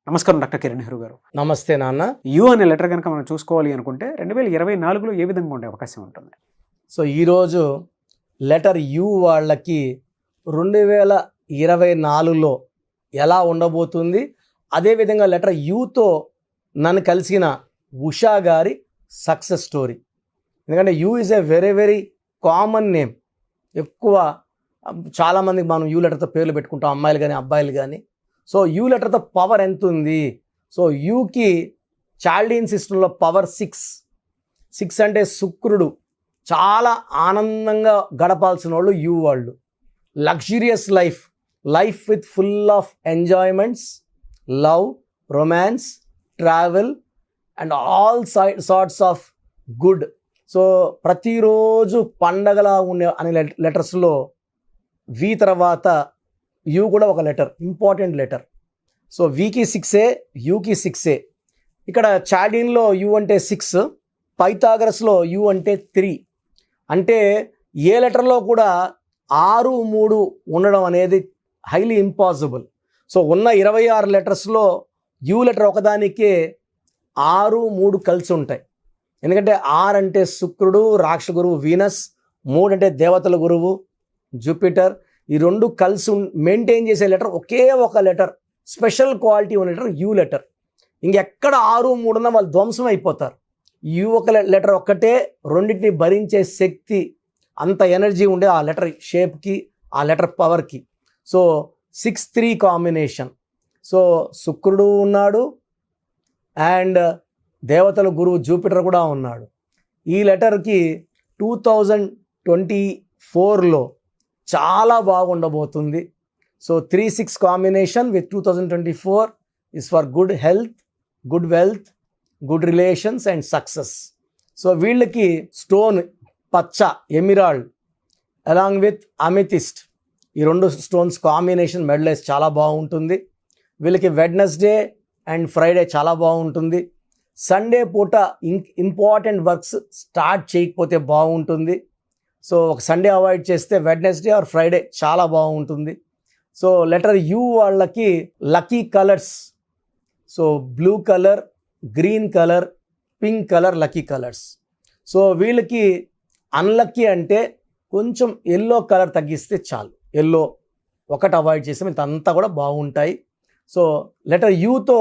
నమస్కారం డాక్టర్ కిరణ్ నెహ్రూ గారు. నమస్తే నాన్న. యు అనే లెటర్ కనుక మనం చూసుకోవాలి అనుకుంటే 2024లో ఏ విధంగా ఉండే అవకాశం ఉంటుంది? సో ఈరోజు లెటర్ యు వాళ్ళకి 2024లో ఎలా ఉండబోతుంది, అదేవిధంగా లెటర్ యుతో నన్ను కలిసిన ఉషా గారి సక్సెస్ స్టోరీ. ఎందుకంటే you is a very very common name. ఎక్కువ చాలామందికి మనం యు లెటర్తో పేర్లు పెట్టుకుంటాం, అమ్మాయిలు కానీ అబ్బాయిలు కానీ. సో యు లెటర్తో పవర్ ఎంత ఉంది? సో యుకి చాల్డీన్ సిస్టంలో పవర్ 6 అంటే శుక్రుడు. చాలా ఆనందంగా గడపాల్సిన వాళ్ళు యు వాళ్ళు. Luxurious life with full of enjoyments, love, romance, travel and all sorts of good. So ప్రతిరోజు పండగలా ఉండే అనే లెటర్స్లో వి తర్వాత యు కూడా ఒక letter, important letter. So Vicky 6, Yuki 6. ఇక్కడ చాల్డీన్లో యు అంటే 6, పైథాగరస్లో యు అంటే 3. అంటే ఏ లెటర్లో కూడా 6, 3 ఉండడం అనేది హైలీ ఇంపాసిబుల్. సో ఉన్న 26 లెటర్స్లో యు లెటర్ ఒకదానికే 6, 3 కలిసి ఉంటాయి. ఎందుకంటే 6 అంటే శుక్రుడు, రాక్ష గురువు వీనస్, 3 అంటే దేవతల గురువు జూపిటర్. ఈ 2 కలిసి మెయింటైన్ చేసే లెటర్ ఒకే ఒక లెటర్, స్పెషల్ క్వాలిటీ ఉన్న లెటర్ యు లెటర్. ఇంకెక్కడ 6, 3 ఉన్నా వాళ్ళు ధ్వంసం అయిపోతారు. యు ఒక లెటర్ ఒక్కటే రెండింటిని భరించే శక్తి, అంత ఎనర్జీ ఉండే ఆ లెటర్ షేప్కి, ఆ లెటర్ పవర్కి. So 6-3 combination. సో శుక్రుడు ఉన్నాడు అండ్ దేవతల గురువు జూపిటర్ కూడా ఉన్నాడు. ఈ లెటర్కి 2024లో చాలా బాగుండబోతుంది. So 3-6 combination with 2024 is for good health, good wealth, good relations and success. So వీళ్ళకి స్టోన్ పచ్చ ఎమిరాల్డ్ అలాంగ్ విత్ అమెథిస్ట్, ఈ 2 స్టోన్స్ కాంబినేషన్ మెడలైజ్ చాలా బాగుంటుంది. వీళ్ళకి వెడ్నెస్డే అండ్ ఫ్రైడే చాలా బాగుంటుంది. సండే పూట ఇంపార్టెంట్ వర్క్స్ స్టార్ట్ చేయకపోతే బాగుంటుంది. సో ఒక సండే అవాయిడ్ చేస్తే వెడ్నెస్డే ఆర్ ఫ్రైడే చాలా బాగుంటుంది. సో లెటర్ యు వాళ్ళకి lucky colours, so blue colour, green colour, pink colour lucky colours. So వీళ్ళకి అన్లక్కీ అంటే కొంచెం ఎల్లో కలర్ తగ్గిస్తే చాలు. ఎల్లో ఒకటి అవాయిడ్ చేస్తే మిగతా అంతా కూడా బాగుంటాయి. సో లెటర్ యుతో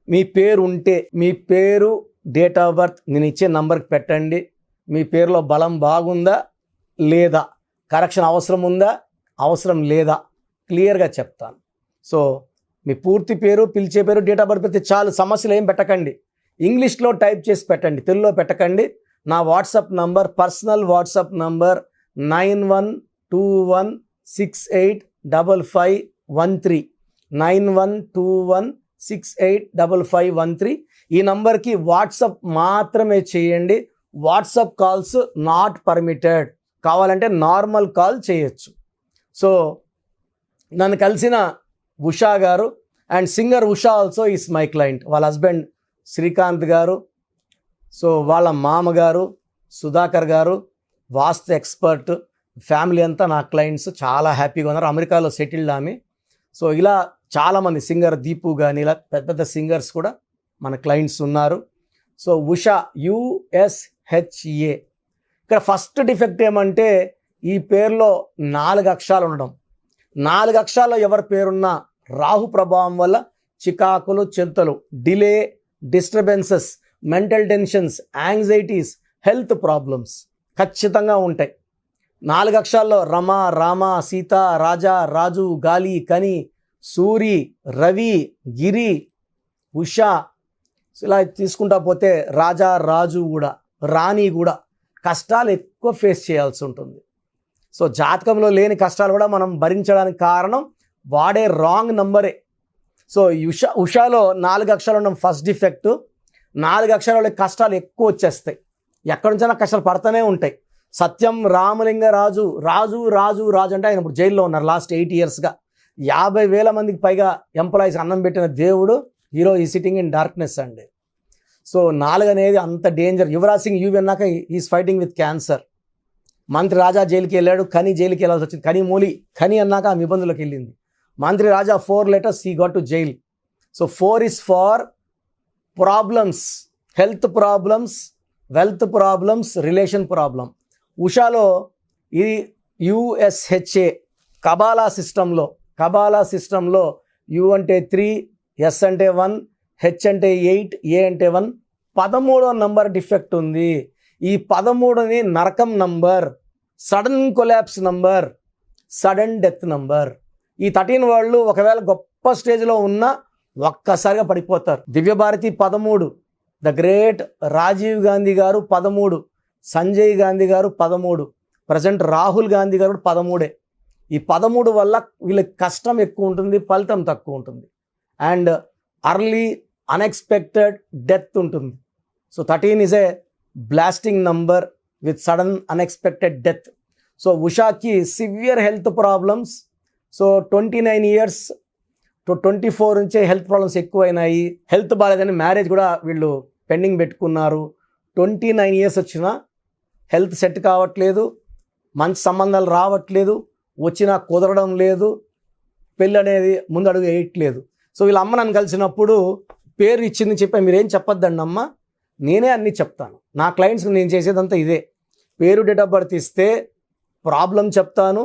మీ పేరు ఉంటే మీ పేరు, డేట్ ఆఫ్ బర్త్ నేను ఇచ్చే నంబర్కి పెట్టండి. మీ పేరులో బలం బాగుందా లేదా, కరెక్షన్ అవసరం ఉందా అవసరం లేదా క్లియర్గా చెప్తాను. సో మీ పూర్తి పేరు, పిలిచే పేరు, డేట్ ఆఫ్ బర్త్ పెడితే చాలు. సమస్యలు ఏం పెట్టకండి. ఇంగ్లీష్లో టైప్ చేసి పెట్టండి, తెలుగులో పెట్టకండి. నా WhatsApp number, personal WhatsApp number 9121685513 9121685513. ఈ నంబర్కి వాట్సాప్ మాత్రమే చేయండి. WhatsApp calls not permitted. కావాలంటే నార్మల్ కాల్ చేయొచ్చు. సో నన్ను కలిసిన ఉషా గారు and singer Usha also is my client. వాళ్ళ హస్బెండ్ శ్రీకాంత్ గారు, సో వాళ్ళ మామగారు సుధాకర్ గారు వాస్తు ఎక్స్పర్ట్, ఫ్యామిలీ అంతా నా క్లయింట్స్. చాలా హ్యాపీగా ఉన్నారు. అమెరికాలో సెటిల్డ్ ఆమె. సో ఇలా చాలామంది సింగర్ దీపు కానీ ఇలా పెద్ద పెద్ద సింగర్స్ కూడా మన క్లయింట్స్ ఉన్నారు. So Usha USHA. ఇక్కడ ఫస్ట్ డిఫెక్ట్ ఏమంటే ఈ పేరులో 4 అక్షరాలు ఉండడం. 4 అక్షరాల్లో ఎవరి పేరున్నా రాహు ప్రభావం వల్ల చికాకులు, చింతలు, delay, disturbances, mental tensions, anxieties, health problems ఖచ్చితంగా ఉంటాయి. 4 అక్షరాల్లో రమ, రామ, సీత, రాజా, రాజు, గాలి, కని, సూరి, రవి, గిరి, ఉష, ఇలా తీసుకుంటా పోతే రాజా, రాజు కూడా, రాణి కూడా కష్టాలు ఎక్కువ ఫేస్ చేయాల్సి ఉంటుంది. సో జాతకంలో లేని కష్టాలు కూడా మనం భరించడానికి కారణం వాడే రాంగ్ నంబరే. సో ఉషాలో 4 అక్షరాలు ఉండడం ఫస్ట్ డిఫెక్ట్. 4 అక్షరాల కష్టాలు ఎక్కువ వచ్చేస్తాయి. ఎక్కడి నుంచైనా కష్టాలు పడుతూనే ఉంటాయి. సత్యం రామలింగ రాజు, రాజు రాజు రాజు అంటే ఆయన ఇప్పుడు జైల్లో ఉన్నారు లాస్ట్ 8 yearsగా. 50,000 మందికి పైగా ఎంప్లాయీస్ అన్నం పెట్టిన దేవుడు హీరో ఈ సిట్టింగ్ ఇన్ డార్క్నెస్ అండి. సో 4 అనేది అంత డేంజర్. యువరాజ్ సింగ్ యూ అన్నాక ఈజ్ ఫైటింగ్ విత్ క్యాన్సర్. మంత్రి రాజా జైలుకి వెళ్ళాడు, కని జైలుకి వెళ్ళాల్సి వచ్చింది. కని మూలి, కని అన్నాక ఆమె ఇబ్బందులకు వెళ్ళింది. మంత్రి Raja 4 letters he got to jail. So 4 is for problems, health problems, wealth problems, relation problem. ఉషాలో ఇది USHA కబాలా సిస్టంలో U అంటే 3, S అంటే 1, H అంటే 8, A అంటే 1, 13వ నంబర్ డిఫెక్ట్ ఉంది. ఈ 13ని నరకం number, sudden collapse number, sudden death number. ఈ 13 వాళ్ళు ఒకవేళ గొప్ప స్టేజ్లో ఉన్నా ఒక్కసారిగా పడిపోతారు. దివ్యభారతి 13, ద గ్రేట్ రాజీవ్ గాంధీ గారు 13, సంజయ్ గాంధీ గారు 13, ప్రజెంట్ రాహుల్ గాంధీ గారు 13. ఈ 13 వల్ల వీళ్ళకి కష్టం ఎక్కువ ఉంటుంది, ఫలితం తక్కువ ఉంటుంది. అండ్ అర్లీ అన్ఎక్స్పెక్టెడ్ డెత్ ఉంటుంది. So 13 is a blasting number with sudden unexpected death. So ఉషాకి severe health problems. So 29 years to 24 నుంచే హెల్త్ ప్రాబ్లమ్స్ ఎక్కువైనాయి. హెల్త్ బాగాలేదని మ్యారేజ్ కూడా వీళ్ళు పెండింగ్ పెట్టుకున్నారు. 29 years వచ్చినా హెల్త్ సెట్ కావట్లేదు, మంచి సంబంధాలు రావట్లేదు, వచ్చినా కుదరడం లేదు, పెళ్ళి అనేది ముందు అడుగు వేయట్లేదు. సో వీళ్ళ అమ్మ నన్ను కలిసినప్పుడు పేరు ఇచ్చింది చెప్పాను, మీరేం చెప్పొద్దండి అమ్మ, నేనే అన్నీ చెప్తాను. నా క్లయింట్స్కి నేను చేసేదంతా ఇదే. పేరు, డేట్ ఆఫ్ బర్త్ ఇస్తే ప్రాబ్లం చెప్తాను,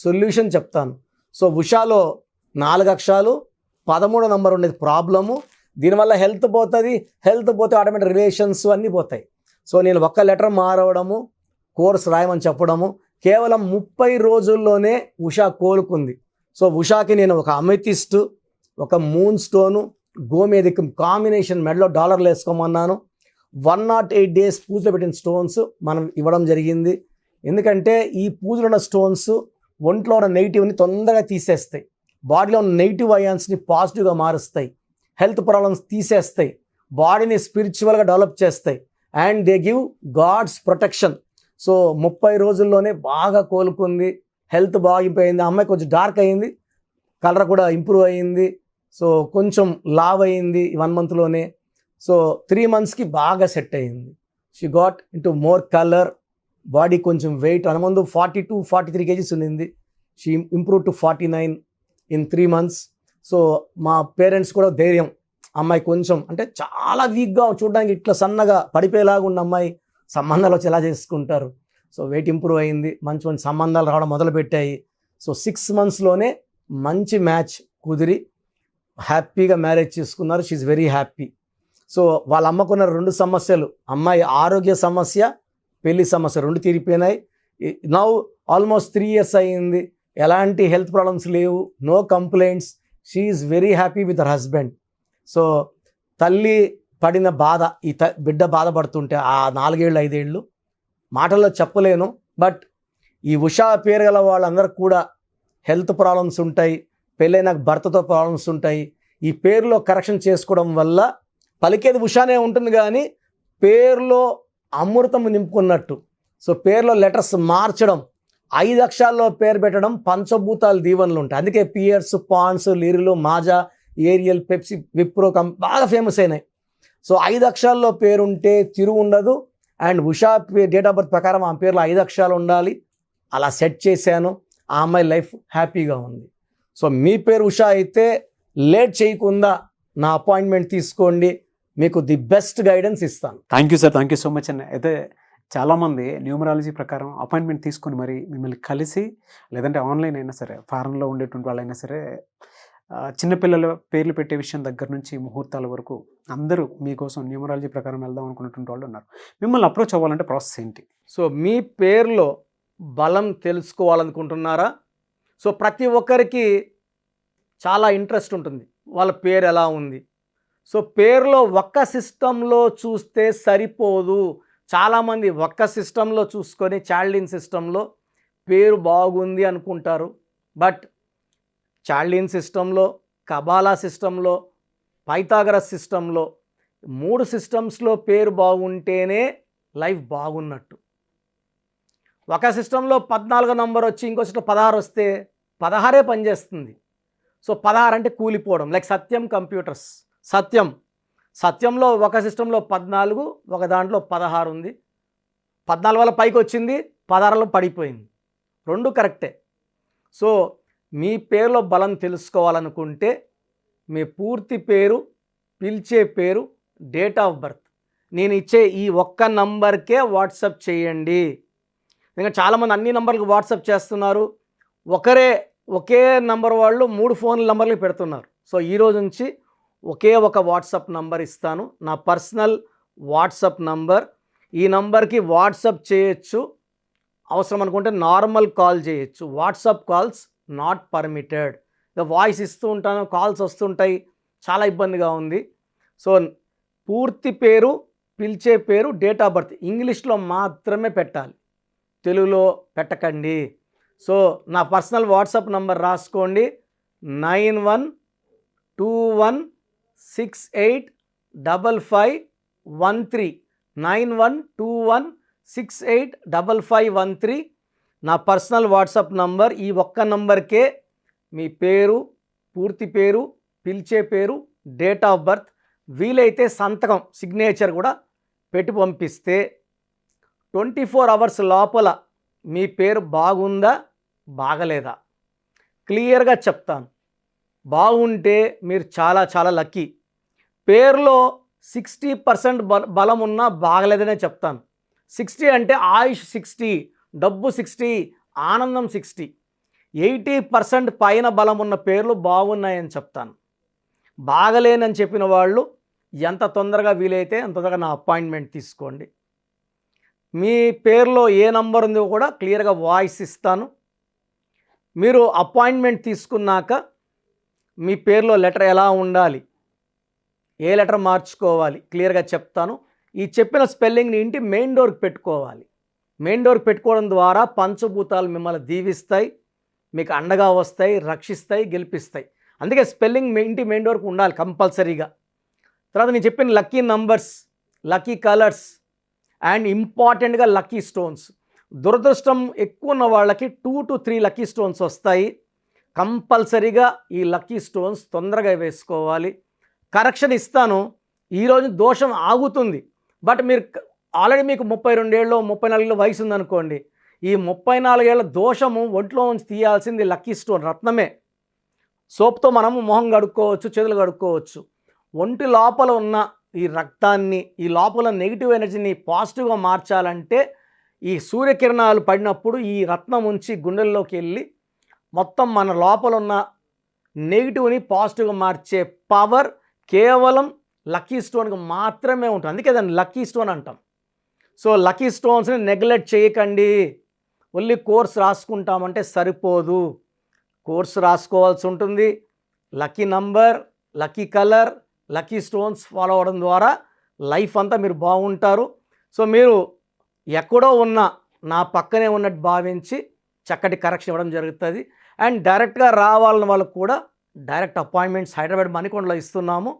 సొల్యూషన్ చెప్తాను. సో ఉషాలో 4 అక్షరాలు, 13వ నంబర్ ఉండేది ప్రాబ్లము. దీనివల్ల హెల్త్ పోతుంది, హెల్త్ పోతే ఆటోమేటిక్ రిలేషన్స్ అన్నీ పోతాయి. సో నేను ఒక్క లెటర్ మారవడము, కోర్స్ రాయమని చెప్పడము, కేవలం 30 రోజుల్లోనే ఉషా కోలుకుంది. సో ఉషాకి నేను ఒక అమెథిస్ట్, ఒక మూన్ స్టోను, గోమేధికం కాంబినేషన్ మెడలో డాలర్లు వేసుకోమన్నాను. 108 days పూజలో పెట్టిన స్టోన్స్ మనం ఇవ్వడం జరిగింది. ఎందుకంటే ఈ పూజలో ఉన్న స్టోన్స్ ఒంట్లో ఉన్న నెగిటివ్ని తొందరగా తీసేస్తాయి, బాడీలో ఉన్న నెగిటివ్ అయాన్స్ని పాజిటివ్గా మారుస్తాయి, హెల్త్ ప్రాబ్లమ్స్ తీసేస్తాయి, బాడీని స్పిరిచువల్గా డెవలప్ చేస్తాయి, and they give god's protection. So 30 రోజుల్లోనే బాగా కోలుకుంది, హెల్త్ బాగిపోయింది. అమ్మాయి కొంచెం డార్క్ అయింది, కలర్ కూడా ఇంప్రూవ్ అయ్యింది. సో కొంచెం లావ్ అయింది 1 monthలోనే. సో 3 monthsకి బాగా సెట్ అయ్యింది. She got into more colour, body కొంచెం వెయిట్ అనుమందు 42-43 kgs ఉండింది. She improve to 49 in 3 months. So మా పేరెంట్స్ కూడా ధైర్యం, అమ్మాయి కొంచెం అంటే చాలా వీక్గా చూడడానికి ఇట్లా సన్నగా పడిపోయేలాగా ఉన్న అమ్మాయి సంబంధాలు వచ్చి ఎలా చేసుకుంటారు. సో వెయిట్ ఇంప్రూవ్ అయింది, మంచి మంచి సంబంధాలు రావడం మొదలుపెట్టాయి. సో 6 monthsలోనే మంచి మ్యాచ్ కుదిరి హ్యాపీగా మ్యారేజ్ చేసుకున్నారు. She very happy. సో వాళ్ళ అమ్మకున్న 2 సమస్యలు, అమ్మాయి ఆరోగ్య సమస్య, పెళ్లి సమస్య 2 తీరిపోయినాయి. నౌ ఆల్మోస్ట్ 3 years అయ్యింది, ఎలాంటి హెల్త్ ప్రాబ్లమ్స్ లేవు, no complaints. She is very happy with her husband. So తల్లి పడిన బాధ, ఈ బిడ్డ బాధపడుతుంటే ఆ 4 ఏళ్ళు 5 ఏళ్ళు మాటల్లో చెప్పలేను. బట్ ఈ ఉషా పేరు గల వాళ్ళందరూ కూడా హెల్త్ ప్రాబ్లమ్స్ ఉంటాయి, పెళ్ళైన భర్తతో ప్రాబ్లమ్స్ ఉంటాయి. ఈ పేరులో కరెక్షన్ చేసుకోవడం వల్ల పలికేది ఉషానే ఉంటుంది, కానీ పేరులో అమృతం నింపుకున్నట్టు. సో పేరులో లెటర్స్ మార్చడం, 5 అక్షరాల్లో పేరు పెట్టడం, పంచభూతాలు దీవెనలు ఉంటాయి. అందుకే Pears, Pond's, Liril, Maaza, Ariel, Pepsi, Wipro బాగా ఫేమస్ అయినాయి. సో 5 అక్షరాల్లో పేరుంటే తిరుగు ఉండదు. And Usha date of birth ప్రకారం ఆ పేరులో 5 అక్షరాలు ఉండాలి. అలా సెట్ చేశాను, ఆ అమ్మాయి లైఫ్ హ్యాపీగా ఉంది. సో మీ పేరు ఉషా అయితే లేట్ చేయకుండా నా అపాయింట్మెంట్ తీసుకోండి, మీకు ది బెస్ట్ గైడెన్స్ ఇస్తాను. Thank you sir, thank you so much అండి. అయితే చాలామంది న్యూమరాలజీ ప్రకారం అపాయింట్మెంట్ తీసుకొని మరి మిమ్మల్ని కలిసి, లేదంటే ఆన్లైన్ అయినా సరే, ఫారెన్లో ఉండేటువంటి వాళ్ళైనా సరే, చిన్నపిల్లల పేర్లు పెట్టే విషయం దగ్గర నుంచి ముహూర్తాల వరకు అందరూ మీకోసం న్యూమరాలజీ ప్రకారం వెళ్దాం అనుకున్నటువంటి వాళ్ళు ఉన్నారు. మిమ్మల్ని అప్రోచ్ అవ్వాలంటే ప్రాసెస్ ఏంటి? సో మీ పేరులో బలం తెలుసుకోవాలనుకుంటున్నారా? సో ప్రతి ఒక్కరికి చాలా ఇంట్రెస్ట్ ఉంటుంది, వాళ్ళ పేరు ఎలా ఉంది. సో పేరులో ఒక్క సిస్టంలో చూస్తే సరిపోదు. చాలామంది ఒక్క సిస్టంలో చూసుకొని చాల్డిన్ సిస్టంలో పేరు బాగుంది అనుకుంటారు. బట్ చాల్డిన్ సిస్టంలో, కబాలా సిస్టంలో, పైథాగరస్ సిస్టంలో 3 సిస్టమ్స్లో పేరు బాగుంటేనే లైఫ్ బాగున్నట్టు. ఒక సిస్టంలో 14 నంబర్ వచ్చి ఇంకో సిస్టం 16 వస్తే 16 పనిచేస్తుంది. సో 16 అంటే కూలిపోవడం. లైక్ సత్యం కంప్యూటర్స్, సత్యంలో ఒక సిస్టంలో 14, ఒక దాంట్లో 16 ఉంది. 14 వల్ల పైకి వచ్చింది, 16లో పడిపోయింది. 2 కరెక్టే. సో మీ పేరులో బలం తెలుసుకోవాలనుకుంటే మీ పూర్తి పేరు, పిలిచే పేరు, డేట్ ఆఫ్ బర్త్ నేను ఇచ్చే ఈ ఒక్క నంబర్కే వాట్సాప్ చేయండి. ఇంకా చాలామంది అన్ని నంబర్లకు వాట్సాప్ చేస్తున్నారు. ఒకే నంబర్ వాళ్ళు 3 ఫోన్ నంబర్లు పెడుతున్నారు. సో ఈరోజు నుంచి ఒకే ఒక వాట్సాప్ నంబర్ ఇస్తాను, నా పర్సనల్ వాట్సాప్ నంబర్. ఈ నంబర్కి వాట్సాప్ చేయొచ్చు, అవసరం అనుకుంటే నార్మల్ కాల్ చేయొచ్చు. WhatsApp calls not permitted. Voice ఇస్తూ ఉంటాను, కాల్స్ వస్తుంటాయి, చాలా ఇబ్బందిగా ఉంది. సో పూర్తి పేరు, పిలిచే పేరు, డేట్ ఆఫ్ బర్త్ ఇంగ్లీష్లో మాత్రమే పెట్టాలి, తెలుగులో పెట్టకండి. సో నా పర్సనల్ వాట్సాప్ నంబర్ రాసుకోండి, 9121685513. 9121685513 నా పర్సనల్ వాట్సాప్ నంబర్. ఈ ఒక్క నంబర్కే మీ పేరు, పూర్తి పేరు, పిలిచే పేరు, డేట్ ఆఫ్ బర్త్, వీలైతే సంతకం, సిగ్నేచర్ కూడా పెట్టి పంపిస్తే 24 అవర్స్ లోపల మీ పేరు బాగుందా బాగలేదా క్లియర్గా చెప్తాను. బాగుంటే మీరు చాలా చాలా లక్కీ. పేరులో 60% బలం ఉన్నా బాగలేదనే చెప్తాను. 60 అంటే ఆయుష్ 60, డబ్బు 60, ఆనందం 60. 80% పైన బలం ఉన్న పేర్లు బాగున్నాయని చెప్తాను. బాగలేనని చెప్పిన వాళ్ళు ఎంత తొందరగా వీలైతే అంత తొందరగా నా అపాయింట్మెంట్ తీసుకోండి. మీ పేరులో ఏ నంబర్ ఉందో కూడా క్లియర్గా వాయిస్ ఇస్తాను. మీరు అపాయింట్మెంట్ తీసుకున్నాక మీ పేరులో లెటర్ ఎలా ఉండాలి, ఏ లెటర్ మార్చుకోవాలి క్లియర్గా చెప్తాను. ఈ చెప్పిన స్పెల్లింగ్ని ఇంటి మెయిన్ డోర్కి పెట్టుకోవాలి. మెయిన్ డోర్కి పెట్టుకోవడం ద్వారా పంచభూతాలు మిమ్మల్ని దీవిస్తాయి, మీకు అండగా వస్తాయి, రక్షిస్తాయి, గెలిపిస్తాయి. అందుకే స్పెల్లింగ్ ఇంటి మెయిన్ డోర్కి ఉండాలి కంపల్సరీగా. తర్వాత నేను చెప్పిన lucky numbers, lucky colours and ఇంపార్టెంట్గా లక్కీ స్టోన్స్. దురదృష్టం ఎక్కువ ఉన్న వాళ్ళకి 2 to 3 లక్కీ స్టోన్స్ వస్తాయి. కంపల్సరీగా ఈ లక్కీ స్టోన్స్ తొందరగా వేసుకోవాలి. కరెక్షన్ ఇస్తాను. ఈరోజు దోషం ఆగుతుంది, బట్ మీరు ఆల్రెడీ మీకు 32 ఏళ్ళు 34 ఏళ్ళ వయసు ఉందనుకోండి, ఈ 34 ఏళ్ళ దోషము ఒంట్లో నుంచి తీయాల్సింది లక్కీ స్టోన్, రత్నమే. సోప్తో మనము మొహం కడుక్కోవచ్చు, చేతులు కడుక్కోవచ్చు. ఒంటి లోపల ఉన్న ఈ రక్తాన్ని, ఈ లోపల నెగిటివ్ ఎనర్జీని పాజిటివ్గా మార్చాలంటే ఈ సూర్యకిరణాలు పడినప్పుడు ఈ రత్నం ఉంచి గుండెల్లోకి వెళ్ళి మొత్తం మన లోపల ఉన్న నెగిటివ్ని పాజిటివ్గా మార్చే పవర్ కేవలం లక్కీ స్టోన్కి మాత్రమే ఉంటుంది. అందుకే దాన్ని లక్కీ స్టోన్ అంటాం. సో లక్కీ స్టోన్స్ని నెగ్లెక్ట్ చేయకండి. ఓన్లీ కోర్స్ రాసుకుంటామంటే సరిపోదు, కోర్స్ రాసుకోవాల్సి ఉంటుంది. Lucky number, lucky colour, lucky stones follow అవ్వడం ద్వారా లైఫ్ అంతా మీరు బాగుంటారు. సో మీరు ఎక్కడో ఉన్న నా పక్కనే ఉన్నట్టు భావించి చక్కటి కరెక్షన్ ఇవ్వడం జరుగుతుంది. అండ్ డైరెక్ట్గా రావాలని వాళ్ళకు కూడా డైరెక్ట్ అపాయింట్మెంట్స్ హైదరాబాద్ మణికొండలో ఇస్తున్నాము.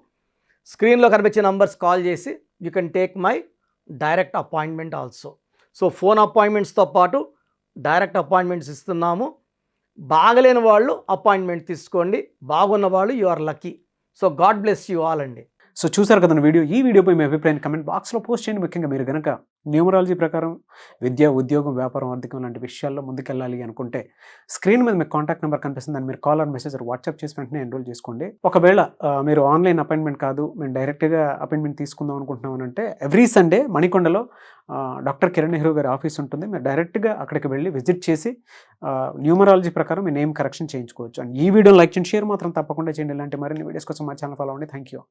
స్క్రీన్లో కనిపించే నంబర్స్ కాల్ చేసి you can take my direct appointment also. So phone అపాయింట్మెంట్స్తో పాటు డైరెక్ట్ అపాయింట్మెంట్స్ ఇస్తున్నాము. బాగలేని వాళ్ళు అపాయింట్మెంట్ తీసుకోండి, బాగున్న వాళ్ళు you are lucky. So god bless you all అండి. సో చూసారు కదా వీడియో. ఈ వీడియోపై మీ అభిప్రాయాన్ని కమెంట్ బాక్స్లో పోస్ట్ చేయండి. ముఖ్యంగా మీరు కనుక న్యూమరాలజీ ప్రకారం విద్య, ఉద్యోగం, వ్యాపారం, ఆర్థికం లాంటి విషయాల్లో ముందుకెళ్ళాలి అనుకుంటే స్క్రీన్ మీద మీకు కాంటాక్ట్ నెంబర్ కనిపిస్తుంది, దాన్ని మీరు కాల్ ఆర్ మెసేజ్ వాట్సాప్ చేసి వెంటనే ఎన్రోల్ చేసుకోండి. ఒకవేళ మీరు ఆన్లైన్ అపాయింట్మెంట్ కాదు, మేము డైరెక్ట్గా అపాయింట్మెంట్ తీసుకుందాం అనుకుంటున్నాం అంటే ఎవ్రీ సండే మణికొండలో డాక్టర్ కిరణ్ నెహ్రూ గారి ఆఫీస్ ఉంటుంది. మీరు డైరెక్ట్గా అక్కడికి వెళ్ళి విజిట్ చేసి న్యూమరాలజీ ప్రకారం మీ నేమ్ కరెక్షన్ చేయించుకోవచ్చు. అండ్ ఈ వీడియోని లైక్ చేయండి, షేర్ మాత్రం తప్పకుండా చేయండి. ఇలాంటి మరిన్ని వీడియోస్ కోసం మా ఛానల్ ఫాలో అవ్వండి. Thank you.